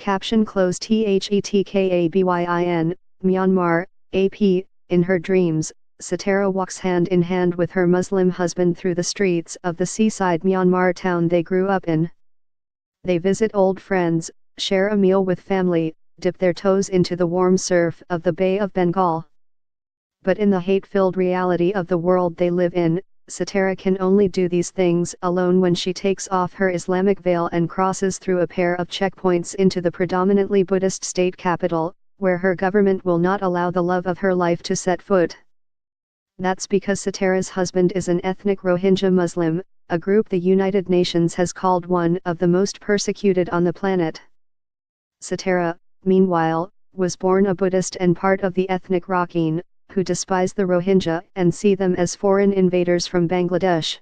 Caption close THETKABYIN, Myanmar, AP. In her dreams, Satara walks hand in hand with her Muslim husband through the streets of the seaside Myanmar town they grew up in. They visit old friends, share a meal with family, dip their toes into the warm surf of the Bay of Bengal. But in the hate-filled reality of the world they live in, Satara can only do these things alone when she takes off her Islamic veil and crosses through a pair of checkpoints into the predominantly Buddhist state capital, where her government will not allow the love of her life to set foot. That's because Satara's husband is an ethnic Rohingya Muslim, a group the United Nations has called one of the most persecuted on the planet. Satara, meanwhile, was born a Buddhist and part of the ethnic Rakhine, who despise the Rohingya and see them as foreign invaders from Bangladesh.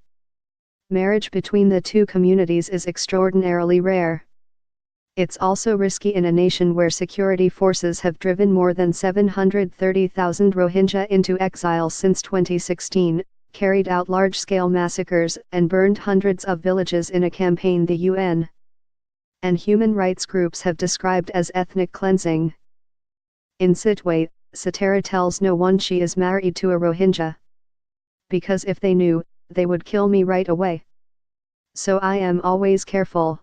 Marriage between the two communities is extraordinarily rare. It's also risky in a nation where security forces have driven more than 730,000 Rohingya into exile since 2016, carried out large-scale massacres and burned hundreds of villages in a campaign the UN and human rights groups have described as ethnic cleansing. In Sittwe, Satara tells no one she is married to a Rohingya. Because if they knew, they would kill me right away. So I am always careful.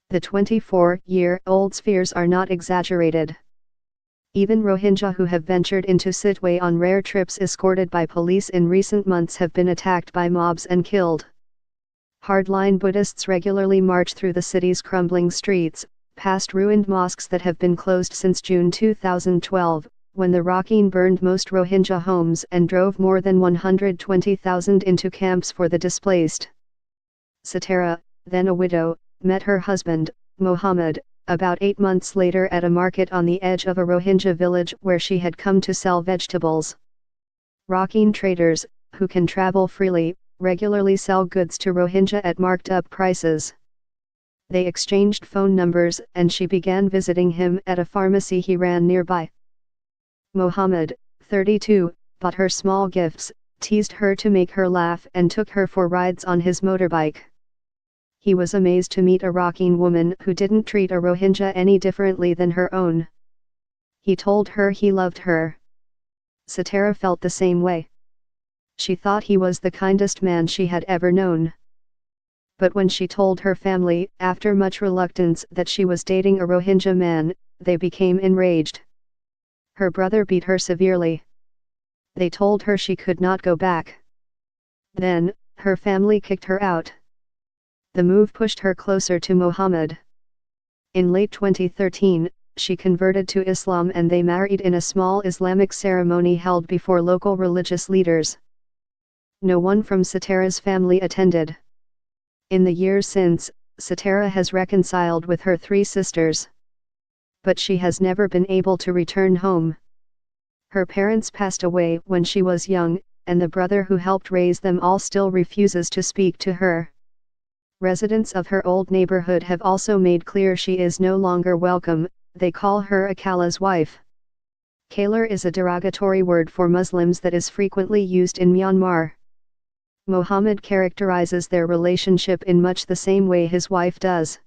The 24-year-old's fears are not exaggerated. Even Rohingya who have ventured into Sittwe on rare trips escorted by police in recent months have been attacked by mobs and killed. Hardline Buddhists regularly march through the city's crumbling streets, past ruined mosques that have been closed since June 2012, when the Rakhine burned most Rohingya homes and drove more than 120,000 into camps for the displaced. Satara, then a widow, met her husband, Mohammed, about 8 months later at a market on the edge of a Rohingya village where she had come to sell vegetables. Rakhine traders, who can travel freely, regularly sell goods to Rohingya at marked up prices. They exchanged phone numbers and she began visiting him at a pharmacy he ran nearby. Mohammed, 32, bought her small gifts, teased her to make her laugh and took her for rides on his motorbike. He was amazed to meet a Rakhine woman who didn't treat a Rohingya any differently than her own. He told her he loved her. Satara felt the same way. She thought he was the kindest man she had ever known. But when she told her family, after much reluctance, that she was dating a Rohingya man, they became enraged. Her brother beat her severely. They told her she could not go back. Then, her family kicked her out. The move pushed her closer to Mohammed. In late 2013, she converted to Islam and they married in a small Islamic ceremony held before local religious leaders. No one from Satara's family attended. In the years since, Satara has reconciled with her 3 sisters. But she has never been able to return home. Her parents passed away when she was young, and the brother who helped raise them all still refuses to speak to her. Residents of her old neighborhood have also made clear she is no longer welcome. They call her a Kala's wife. Kalar is a derogatory word for Muslims that is frequently used in Myanmar. Mohammed characterizes their relationship in much the same way his wife does.